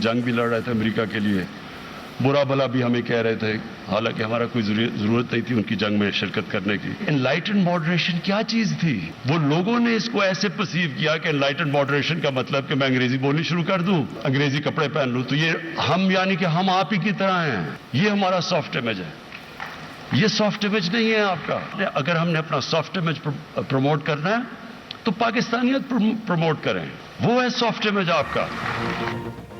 जंग भी लड़ रहे थे अमेरिका के लिए, बुरा भला भी हमें कह रहे थे, हालांकि हमारा कोई जरूरत नहीं थी उनकी जंग में शिरकत करने की। एनलाइटेंड मॉडरेशन क्या चीज थी? वो लोगों ने इसको ऐसे परसीव किया कि एनलाइटेंड मॉडरेशन का मतलब कि मैं अंग्रेजी बोलनी शुरू कर दूं, अंग्रेजी कपड़े पहन लूं, तो ये हम यानी कि हम आप ही की तरह हैं। ये हमारा सॉफ्ट इमेज है। ये सॉफ्ट इमेज नहीं है आपका। अगर हमने अपना सॉफ्ट इमेज प्रमोट करना है तो पाकिस्तानियत प्रमोट करें, वो है सॉफ्ट इमेज आपका।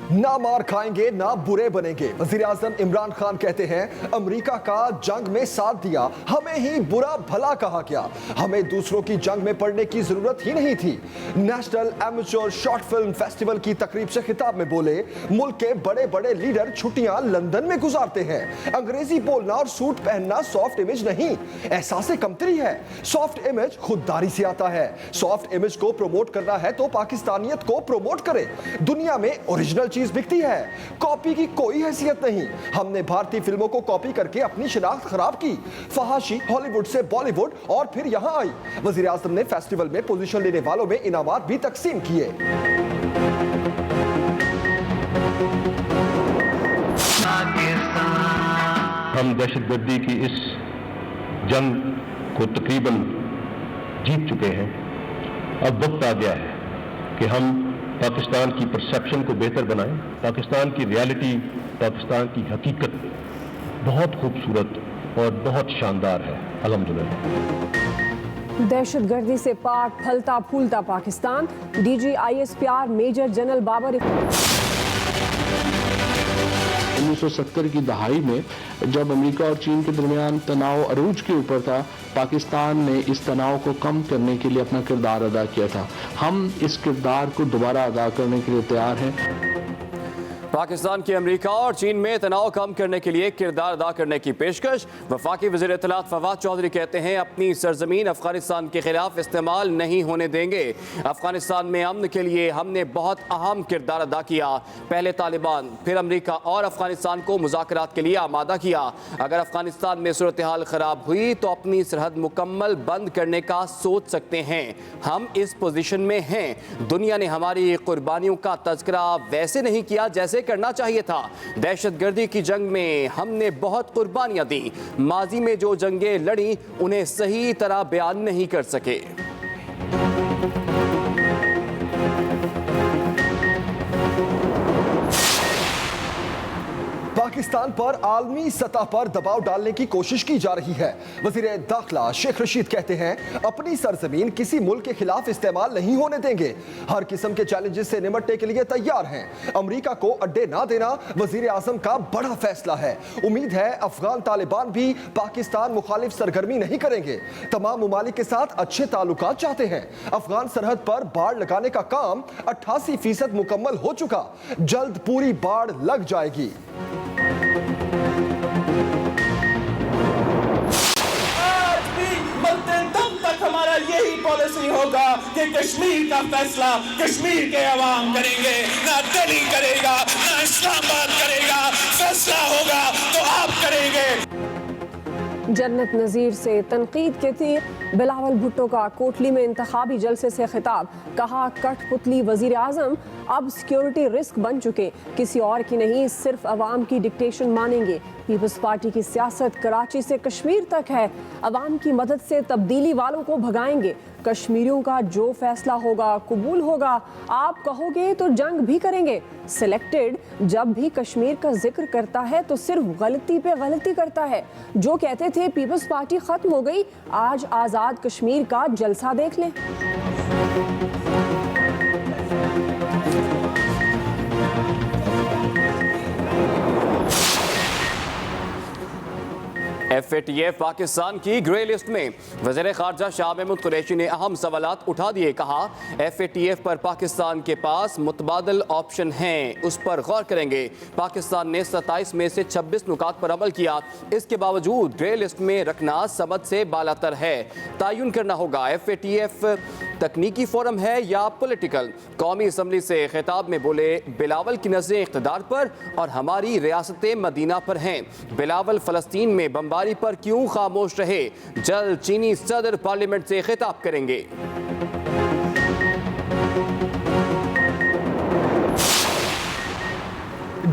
ना मार खाएंगे ना बुरे बनेंगे। वजीर आजम इमरान खान कहते हैं अमेरिका का जंग में साथ दिया, हमें ही बुरा भला कहा गया, हमें दूसरों की जंग में पड़ने की जरूरत ही नहीं थी। National amateur short film festival की तकरीब से खिताब में बोले, मुल्क के बड़े बड़े लीडर छुट्टियां लंदन में गुजारते हैं। अंग्रेजी बोलना और सूट पहनना सॉफ्ट इमेज नहीं, एहसास कमतरी है। सॉफ्ट इमेज खुददारी से आता है। सॉफ्ट इमेज को प्रमोट करना है तो पाकिस्तानियत को प्रमोट करे। दुनिया में ओरिजिनल चीज बिकती है, कॉपी की कोई हैसियत नहीं। हमने भारतीय फिल्मों को कॉपी करके अपनी शिनाख्त खराब की। फहाशी हॉलीवुड से बॉलीवुड और फिर यहां आई। वजीर आजम ने फेस्टिवल में पोजीशन लेने वालों में इनामात भी तकसीम किए। हम दहशतगर्दी की इस जंग को तकरीबन जीत चुके हैं। अब वक्त आ गया है कि हम पाकिस्तान की परसेप्शन को बेहतर बनाएं। पाकिस्तान की रियलिटी, पाकिस्तान की हकीकत बहुत खूबसूरत और बहुत शानदार है, अल्हम्दुलिल्लाह। दहशतगर्दी से पाक फलता फूलता Pakistan. DG ISPR major general Babar 1970 की दहाई में जब अमेरिका और चीन के दरमियान तनाव अरूज के ऊपर था, पाकिस्तान ने इस तनाव को कम करने के लिए अपना किरदार अदा किया था। हम इस किरदार को दोबारा अदा करने के लिए तैयार हैं। पाकिस्तान की अमेरिका और चीन में तनाव कम करने के लिए किरदार अदा करने की पेशकश। वफाकी वज़ीर इत्तलात फवाद चौधरी कहते हैं अपनी सरजमीन अफगानिस्तान के खिलाफ इस्तेमाल नहीं होने देंगे। अफगानिस्तान में अमन के लिए हमने बहुत अहम किरदार अदा किया। पहले तालिबान, फिर अमेरिका और अफगानिस्तान को मुज़ाकरात के लिए आमादा किया। अगर अफगानिस्तान में सूरत हाल ख़राब हुई तो अपनी सरहद मुकम्मल बंद करने का सोच सकते हैं। हम इस पोजीशन में हैं। दुनिया ने हमारी कुर्बानियों का तज़किरा वैसे नहीं किया जैसे करना चाहिए था। दहशतगर्दी की जंग में हमने बहुत कुर्बानियां दी। माजी में जो जंगें लड़ी उन्हें सही तरह बयान नहीं कर सके। पाकिस्तान पर आलमी सतह पर दबाव डालने की कोशिश की जा रही है। वजीर दाखिला शेख रशीद कहते हैं अपनी सरजमीन किसी मुल्क के खिलाफ इस्तेमाल नहीं होने देंगे। हर किस्म के चैलेंजेस से निपटने के लिए तैयार हैं। अमेरिका को अड्डे ना देना वजीर आजम का बड़ा फैसला है। उम्मीद है अफगान तालिबान भी पाकिस्तान मुखालिफ सरगर्मी नहीं करेंगे। तमाम मुमालिक के साथ अच्छे ताल्लुकात चाहते हैं। अफगान सरहद पर बाड़ लगाने का काम 88% मुकम्मल हो चुका। जल्द पूरी बाड़ लग जाएगी। हमारा यही पॉलिसी होगा कि कश्मीर का फैसला कश्मीर के अवाम करेंगे, ना दिल्ली करेगा ना इस्लामाबाद करेगा। फैसला होगा तो आप करेंगे। जन्नत नज़ीर से तनकीद के तीर। बिलावल भुट्टो का कोटली में इंतखाबी जलसे से खिताब। कहा कठपुतली वजीर आजम अब सिक्योरिटी रिस्क बन चुके, किसी और की नहीं सिर्फ अवाम की डिक्टेशन मानेंगे। पीपल्स पार्टी की सियासत कराची से कश्मीर तक है। अवाम की मदद से तब्दीली वालों को भगाएंगे। कश्मीरियों का जो फैसला होगा कबूल होगा। आप कहोगे तो जंग भी करेंगे। सिलेक्टेड जब भी कश्मीर का जिक्र करता है तो सिर्फ गलती पे गलती करता है। जो कहते थे पीपल्स पार्टी खत्म हो गई, आज आजाद कश्मीर का जलसा देख लें। FATF पाकिस्तान की ग्रे लिस्ट में। वज़ीर ख़ारजा शाह महमूद कुरैशी ने अहम सवालात उठा दिए। कहा FATF पर पाकिस्तान के पास मुतबादल ऑप्शन हैं, उस पर गौर करेंगे। पाकिस्तान ने 27 में से 26 नुकात पर अमल किया। इसके बावजूद ग्रे लिस्ट में रखना समझ से बालातर है। तयन करना होगा FATF तकनीकी फोरम है या पॉलिटिकल। कौमी असम्बली से खिताब में बोले बिलावल की नज़रें इक़्तिदार पर और हमारी रियासत मदीना पर हैं। बिलावल फ़लस्तीन में बमबारी पर क्यों खामोश रहे? जल्द चीनी सदर पार्लियामेंट से खिताब करेंगे।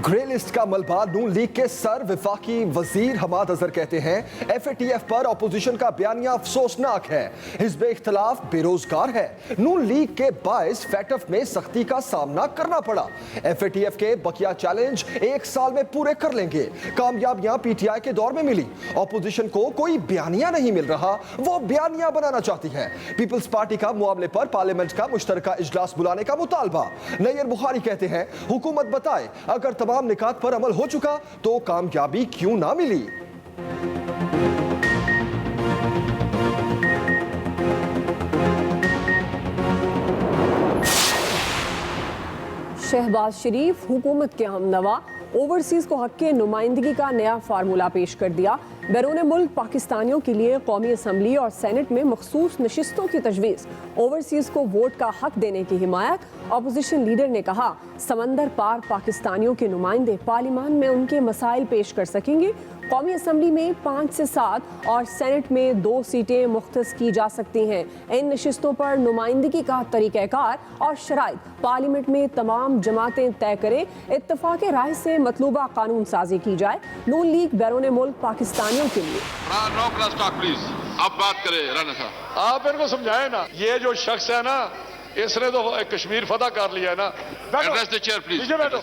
ग्रे लिस्ट का मलबा नून लीग के सर वफाकी वजीर हमाद अजहर कहते हैं FATF पर ऑपोजिशन का बयानिया अफसोसनाक है। हिज़्ब इख्तिलाफ बेरोजगार है। नून लीग के बायस फैटफ में सख्ती का सामना करना पड़ा। FATF के बकिया चैलेंज 1 साल में पूरे कर लेंगे। कामयाबियां PTI के दौर में मिली। ऑपोजिशन को कोई बयानिया नहीं मिल रहा, वो बयानिया बनाना चाहती है। पीपल्स पार्टी का मामले पर पार्लियामेंट का मुश्तरका इजलास बुलाने का मुतालबा। नैयर बुखारी कहते हैं हुकूमत बताए अगर तमाम निकात पर अमल हो चुका तो कामयाबी क्यों ना मिली। शहबाज शरीफ हुकूमत के हमनवा ओवरसीज को हक के नुमाइंदगी का नया फार्मूला पेश कर दिया। बैरून मुल्क पाकिस्तानियों के लिए कौमी असम्बली और सेनेट में मखसूस नशिस्तों की तजवीज़। ओवरसीज को वोट का हक देने की हिमायत। अपोजिशन लीडर ने कहा समंदर पार पाकिस्तानियों के नुमाइंदे पार्लियामान में उनके मसाइल पेश कर सकेंगे। कौमी असम्बली में 5 से 7 और सेनेट में 2 सीटें मुख्तस की जा सकती हैं। इन नशिस्तों पर नुमाइंदगी का तरीक़ाकार और शराइत पार्लियामेंट में तमाम जमातें तय करें। इत्तफाक राय से मतलूबा कानून साजी की जाए। नून लीग बैरून मुल्क पाकिस्तानियों के लिए प्लीज अब बात करें। राना साहब आप इनको समझाएं ना, ये जो शख्स है ना इसने तो कश्मीर फतह कर लिया है ना। Address the chair please. बैठो।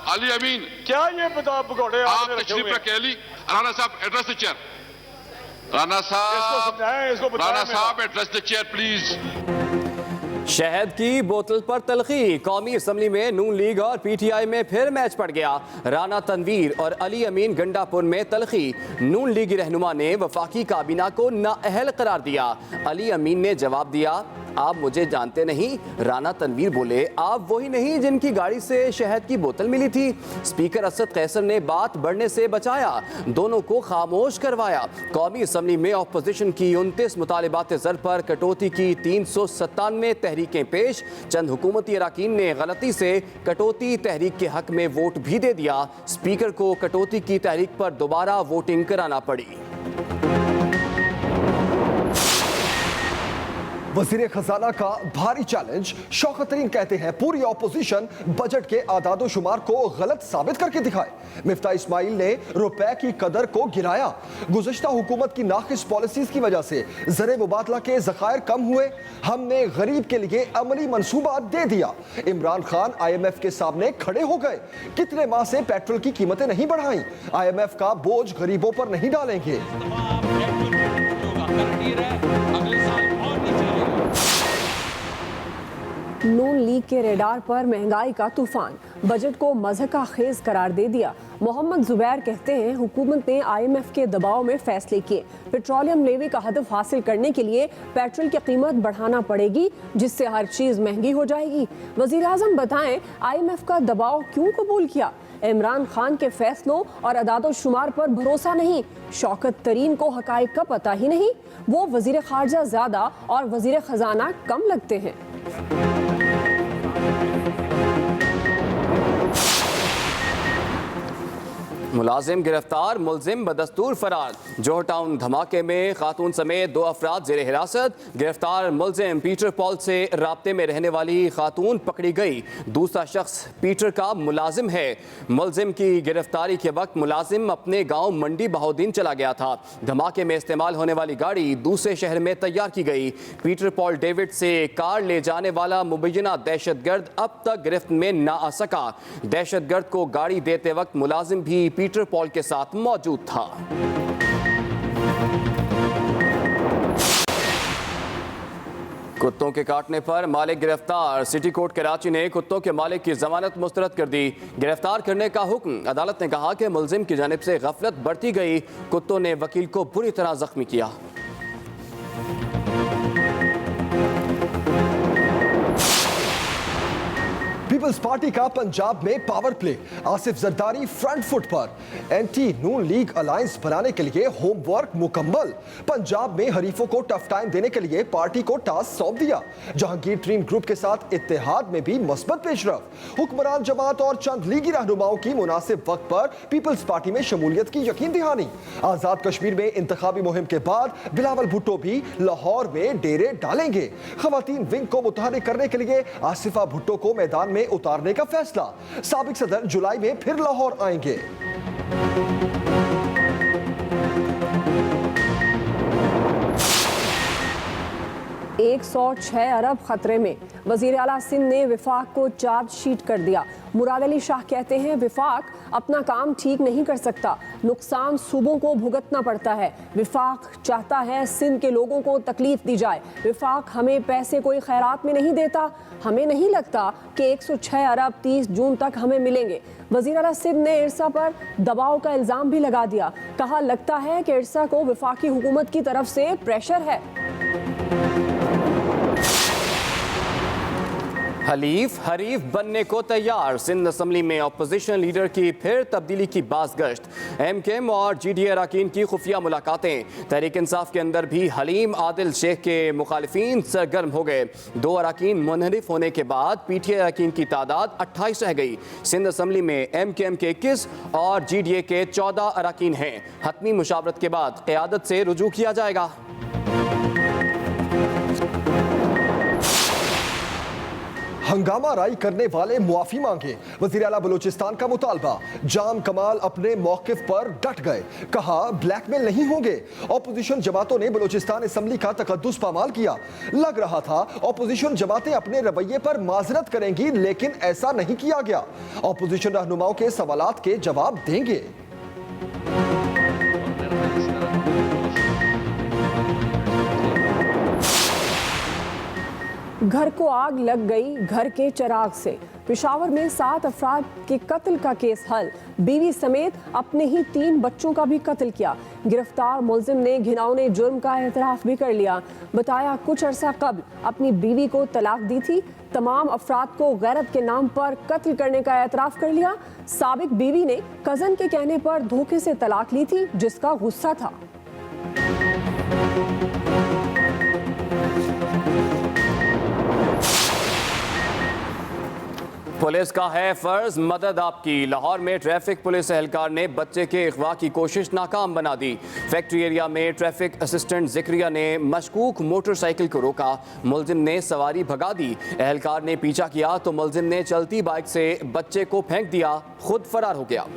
अली अमीन क्या ये भगौड़े आप तशरीफ रखे। अली राना साहब एड्रेस द चेयर। राना साहब एड्रेस द चेयर प्लीज। शहद की बोतल पर तलखी। कौमी असम्बली में नून लीग और PTI में फिर मैच पड़ गया। राना तनवीर और अली अमीन गंडापुर में तलखी। नून लीगी रहनुमा ने वफाकी काबीना को नाअहल करार दिया। अली अमीन ने जवाब दिया आप मुझे जानते नहीं। राना तनवीर बोले आप वही नहीं जिनकी गाड़ी से शहद की बोतल मिली थी। स्पीकर असद कैसर ने बात बढ़ने से बचाया, दोनों को खामोश करवाया। कौमी असम्बली में अपोजिशन की 29 मुतालिबात ज़र पर कटौती की 397 तहरीकें पेश। चंद हुकूमती अरकान ने गलती से कटौती तहरीक के हक में वोट भी दे दिया। स्पीकर को कटौती की तहरीक पर दोबारा वोटिंग कराना पड़ी। वजीर खजाना का भारी चैलेंज। शौकत तरीन कहते हैं पूरी ऑपोजिशन बजट के आदादो शुमार को गलत साबित करके दिखाए। मिफ्ता इस्माइल ने रुपए की कदर को गिराया। गुज़श्ता हुकूमत की नाकिस पॉलिसीज की वजह से ज़र मुबादला के ज़खायर कम हुए। हमने गरीब के लिए अमली मंसूबा दे दिया। इमरान खान IMF के सामने खड़े हो गए। कितने माह से पेट्रोल की कीमतें नहीं बढ़ाई। IMF का बोझ गरीबों पर नहीं डालेंगे। नून लीग के रेडार पर महंगाई का तूफान। बजट को मज़हका खेज करार दे दिया। मोहम्मद जुबैर कहते हैं हुकूमत ने IMF के दबाव में फैसले किए। पेट्रोलियम लेवी का हदफ हासिल करने के लिए पेट्रोल की कीमत बढ़ाना पड़ेगी जिससे हर चीज़ महंगी हो जाएगी। वज़ीर आज़म बताएं IMF का दबाव क्यों कबूल किया। इमरान खान के फैसलों और अदादो शुमार पर भरोसा नहीं। शौकत तरीन को हकाइक का पता ही नहीं। वो वज़ीर ख़ारजा ज़्यादा और वज़ीर ख़जाना कम लगते हैं। मुलाजिम गिरफ्तार, मुलजिम बदस्तूर फरार। जोहर टाउन धमाके में खातून समेत 2 अफराद जेर हिरासत। गिरफ्तार मुलजिम पीटर पॉल से राब्ते में रहने वाली खातून पकड़ी गई। दूसरा शख्स पीटर का मुलाजिम है। मुलजिम की गिरफ्तारी के वक्त मुलाजिम अपने गांव मंडी बहाउद्दीन चला गया था। धमाके में इस्तेमाल होने वाली गाड़ी दूसरे शहर में तैयार की गई। पीटर पॉल डेविड से कार ले जाने वाला मुबैना दहशतगर्द अब तक गिरफ्त में ना आ सका। दहशतगर्द को गाड़ी देते वक्त मुलाजिम भी पीटर पॉल के साथ मौजूद था। कुत्तों के काटने पर मालिक गिरफ्तार। सिटी कोर्ट कराची ने कुत्तों के मालिक की जमानत मुस्तरद कर दी। गिरफ्तार करने का हुक्म। अदालत ने कहा कि मुलजिम की जानिब से गफलत बरती गई। कुत्तों ने वकील को बुरी तरह जख्मी किया। पीपल्स पार्टी का पंजाब में power play. Asif Zardari front foot पर। एंटी नून लीग अलायंस बनाने के लिए होमवर्क मुकम्मल। पंजाब में हरीफों को टफ टाइम देने के लिए पार्टी को टास्क सौंप दिया। जहांगीर ट्रीन ग्रुप के साथ इत्तेहाद में भी मस्बत पेशरफ। हुक्मरान जमात और चंद लीगी रहनुमाओं की मुनासिब वक्त पर पीपल्स पार्टी में शमूलियत की यकीन दहानी। आजाद कश्मीर में इंतखाबी मुहिम के बाद बिलावल भुट्टो भी लाहौर में डेरे डालेंगे। खवातीन विंग को मुतहरिक करने के लिए आसिफा भुट्टो को मैदान में में उतारने का फैसला। साबिक सदर जुलाई में फिर लाहौर आएंगे। 106 अरब खतरे में। वजीर आला सिंध ने विफाक को चार्जशीट कर दिया। मुराद अली शाह कहते हैं विफाक अपना काम ठीक नहीं कर सकता, नुकसान सूबों को भुगतना पड़ता है। विफाक चाहता है सिंध के लोगों को तकलीफ दी जाए। विफाक हमें पैसे कोई खैरात में नहीं देता। हमें नहीं लगता कि 106 अरब 30 जून तक हमें मिलेंगे। वजीर आला सिंध ने इरसा पर दबाव का इल्जाम भी लगा दिया। कहा लगता है कि इरसा को विफाकी हुकूमत की तरफ से प्रेशर है। हरीफ बनने को तैयार। सिंध असम्बली में अपोजिशन लीडर की फिर तब्दीली की बाज़गश्त। एमकेएम और जीडीए अरकान की खुफिया मुलाकातें। तहरीक इंसाफ के अंदर भी हलीम आदिल शेख के मुखालिफिन सरगर्म हो गए। 2 अरकान मुनहरिफ होने के बाद पीटीआई अरकान की तादाद 28 रह गई। सिंध असम्बली में एमकेएम के 21 और जीडीए के 14 अरकान हैं। हतमी मुशावरत के बाद क़यादत से रुजू किया जाएगा। हंगामा राई करने वाले मुआफी मांगे। वज़ीर आला बलूचिस्तान का मुतालबा। जाम कमाल अपने मौक़िफ़ पर डट गए। कहा ब्लैकमेल नहीं होंगे। अपोजिशन जमातों ने बलूचिस्तान असम्बली का तकद्दुस पामाल किया। लग रहा था अपोजिशन जमातें अपने रवैये पर माजरत करेंगी, लेकिन ऐसा नहीं किया गया। अपोजिशन रहनुमाओं के सवालात के जवाब देंगे। घर को आग लग गई घर के चिराग से। पेशावर में 7 अफराद के कत्ल का केस हल। बीवी समेत अपने ही 3 बच्चों का भी कत्ल किया। गिरफ्तार मुलजिम ने घिनौने जुर्म का एतराफ़ भी कर लिया। बताया कुछ अरसा कबल अपनी बीवी को तलाक दी थी। तमाम अफराद को गैरत के नाम पर कत्ल करने का एतराफ़ कर लिया। साबिक बीवी ने कज़न के कहने पर धोखे से तलाक ली थी, जिसका गुस्सा था। पुलिस का है फर्ज मदद आपकी। लाहौर में ट्रैफिक पुलिस एहलकार ने बच्चे के अगवा की कोशिश नाकाम बना दी। फैक्ट्री एरिया में ट्रैफिक असिस्टेंट जिक्रिया ने मशकूक मोटरसाइकिल को रोका। मुलजिम ने सवारी भगा दी। एहलकार ने पीछा किया तो मुलजिम ने चलती बाइक से बच्चे को फेंक दिया, खुद फरार हो गया।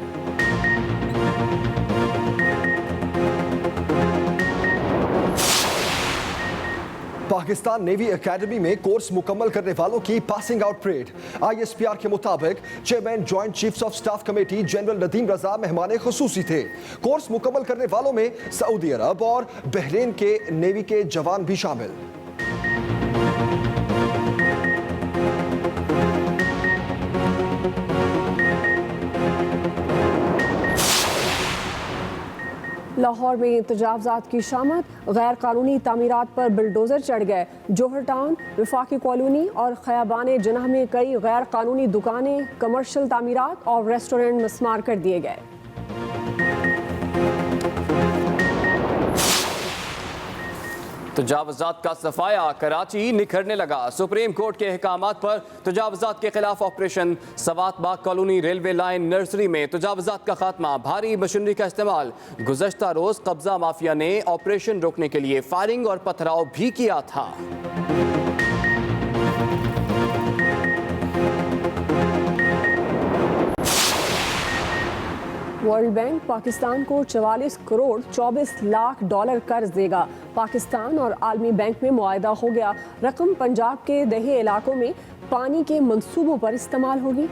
पाकिस्तान नेवी एकेडमी में कोर्स मुकम्मल करने वालों की पासिंग आउट परेड। ISPR के मुताबिक chairman joint chiefs of staff committee general Nadeem Raza मेहमान खुसूसी थे। कोर्स मुकम्मल करने वालों में सऊदी अरब और बहरीन के नेवी के जवान भी शामिल। लाहौर में तजावजात की शामत। गैर कानूनी तामीरात पर बुलडोजर चढ़ गए। जोहर टाउन, वफाकी कॉलोनी और खयाबान जनाह में कई गैर कानूनी दुकानें, कमर्शियल तामीरात और रेस्टोरेंट मस्मार कर दिए गए। तजावजात का सफाया। कराची निखरने लगा। सुप्रीम कोर्ट के अहकामात पर तजावजात के खिलाफ ऑपरेशन। सवात बाग कॉलोनी रेलवे लाइन नर्सरी में तजावजात का खात्मा। भारी मशीनरी का इस्तेमाल। गुज़श्ता रोज कब्जा माफिया ने ऑपरेशन रोकने के लिए फायरिंग और पथराव भी किया था। वर्ल्ड बैंक पाकिस्तान को 44 करोड़ 24 लाख डॉलर कर्ज देगा। पाकिस्तान और आलमी बैंक में मुआहदा हो गया। रकम पंजाब के दही इलाकों में पानी के मंसूबों पर इस्तेमाल होगी।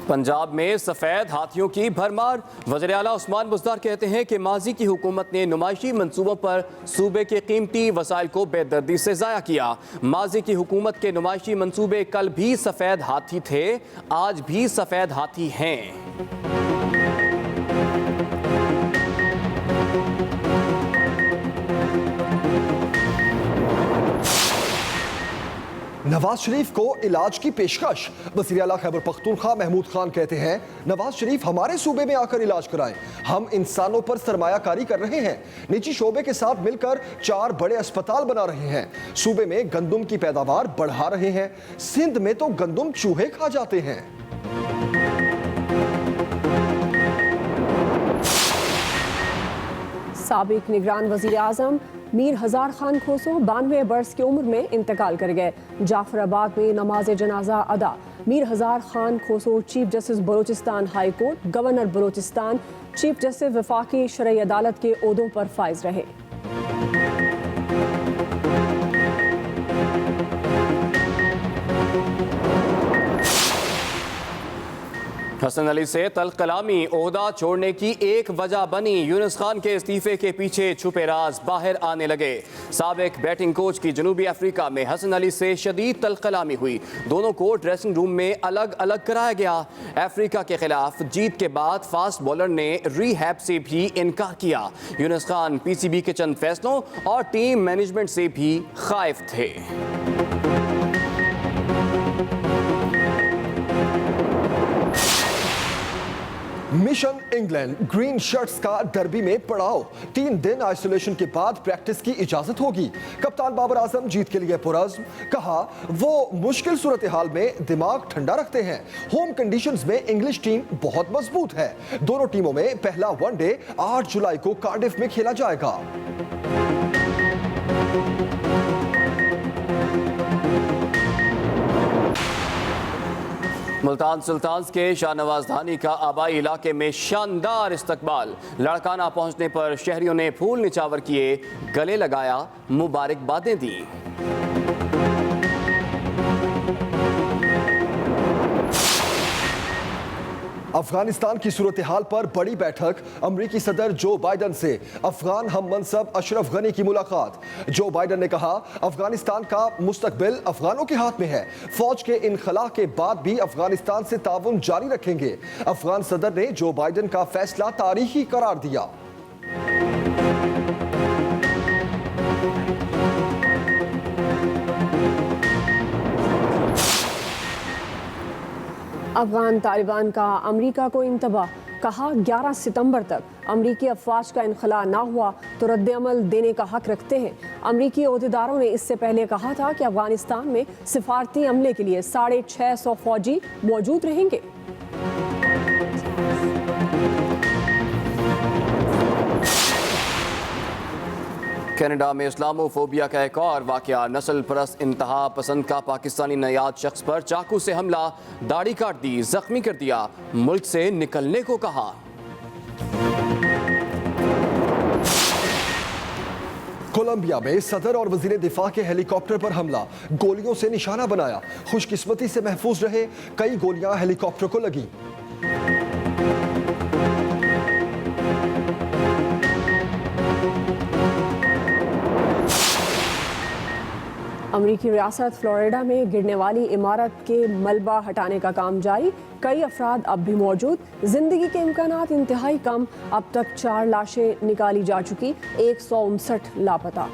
पंजाब में सफ़ेद हाथियों की भरमार। वज़ीर आला उस्मान बुज़दार कहते हैं कि माजी की हुकूमत ने नुमाइशी मंसूबों पर सूबे के कीमती वसाइल को बेदर्दी से ज़ाया किया। माजी की हुकूमत के नुमाइशी मंसूबे कल भी सफ़ेद हाथी थे, आज भी सफ़ेद हाथी हैं। नवाज शरीफ को इलाज की पेशकश। वज़ीर आला खैबर पख्तूनख्वा महमूद खान कहते हैं नवाज शरीफ हमारे सूबे में आकर इलाज कराएं। हम इंसानों पर सरमायाकारी कर रहे हैं। निजी शोबे के साथ मिलकर 4 बड़े अस्पताल बना रहे हैं। सूबे में गंदुम की पैदावार बढ़ा रहे हैं। सिंध में तो गंदुम चूहे खा जाते हैं। साबिक निगरान वजीर आजम मीर हजार खान खोसो 92 बरस की उम्र में इंतकाल कर गए। जाफराबाद में नमाज जनाजा अदा। मीर हजार खान खोसो chief justice Balochistan high court, governor Balochistan, chief justice वफाकी शरई अदालत के ओहदों पर फाइज रहे। हसन अली से तल्ख कलामी ओहदा छोड़ने की एक वजह बनी। यूनुस खान के इस्तीफे के पीछे छुपे राज बाहर आने लगे। साबिक बैटिंग कोच की जनूबी अफ्रीका में हसन अली से शदीद तल्ख कलामी हुई। दोनों को ड्रेसिंग रूम में अलग अलग कराया गया। अफ्रीका के खिलाफ जीत के बाद फास्ट बॉलर ने रीहैब से भी इनकार किया। यूनुस खान पीसीबी के चंद फैसलों और टीम मैनेजमेंट से भी खाइफ थे। मिशन इंग्लैंड ग्रीन शर्ट्स का डर्बी में पड़ाव। 3 दिन आइसोलेशन के बाद प्रैक्टिस की इजाजत होगी। कप्तान बाबर आजम जीत के लिए पुरज़्म, कहा वो मुश्किल सूरत हाल में दिमाग ठंडा रखते हैं। होम कंडीशंस में इंग्लिश टीम बहुत मजबूत है। दोनों टीमों में पहला वनडे 8 जुलाई को कार्डिफ में खेला जाएगा। मुल्तान सुल्तान्स के शाहनवाज धानी का आबाई इलाके में शानदार इस्तकबाल। लड़काना पहुंचने पर शहरियों ने फूल निछावर किए, गले लगाया, मुबारकबादें दी। अफगानिस्तान की सूरत हाल पर बड़ी बैठक। अमरीकी सदर जो बाइडन से अफगान हम मनसब अशरफ गनी की मुलाकात। जो बाइडन ने कहा अफगानिस्तान का मुस्तकबिल अफगानों के हाथ में है। फौज के इनखला के बाद भी अफगानिस्तान से ताउन जारी रखेंगे। अफगान सदर ने जो बाइडन का फैसला तारीखी करार दिया। अफगान तालिबान का अमरीका को इंतबाह। कहा 11 सितंबर तक अमरीकी अफवाज का इनखला ना हुआ तो रद्द-ए-अमल देने का हक रखते हैं। अमरीकी अहदेदारों ने इससे पहले कहा था कि अफगानिस्तान में सिफारती अमले के लिए 650 फौजी मौजूद रहेंगे। कनाडा में इस्लामोफोबिया का एक और वाकया। नस्ल परस्त इंतहा पसंद का पाकिस्तानी नयाद शख्स पर चाकू से हमला, दाढ़ी काट दी, जख्मी कर दिया, मुल्क से निकलने को कहा। कोलंबिया में सदर और वजीर दिफा के हेलीकॉप्टर पर हमला, गोलियों से निशाना बनाया। खुशकिस्मती से महफूज रहे, कई गोलियां हेलीकॉप्टर को लगी। अमरीकी रियासत फ्लोरिडा में गिरने वाली इमारत के मलबा हटाने का काम जारी। कई अफराद अब भी मौजूद। जिंदगी के इम्कानात इंतहाई कम। अब तक 4 लाशें निकाली जा चुकी, 159 लापता।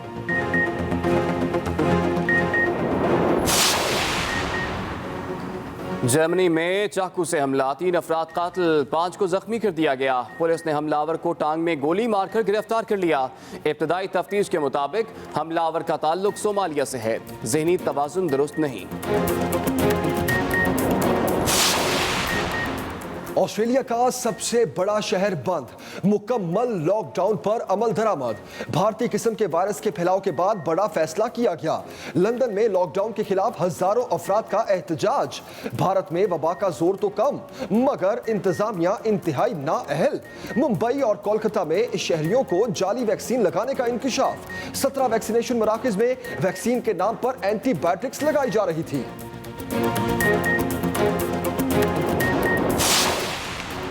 जर्मनी में चाकू से हमला, 3 अफराद कातिल, 5 को जख्मी कर दिया गया। पुलिस ने हमलावर को टांग में गोली मारकर गिरफ्तार कर लिया। इब्तदाई तफ्तीश के मुताबिक हमलावर का ताल्लुक सोमालिया से है। ज़हनी तवाज़ुन दुरुस्त नहीं। ऑस्ट्रेलिया का सबसे बड़ा शहर बंद, मुकम्मल लॉकडाउन पर अमल दरामद। भारतीय किस्म के वायरस के फैलाव के बाद बड़ा फैसला किया गया। लंदन में लॉकडाउन के खिलाफ हजारों अफराद का एहतजाज। भारत में वबा का जोर तो कम, मगर इंतजामिया इंतहाई नाअहल। मुंबई और कोलकाता में शहरियों को जाली वैक्सीन लगाने का इंकिशाफ। 17 वैक्सीनेशन मराकज में वैक्सीन के नाम पर एंटीबायोटिक्स लगाई जा रही थी।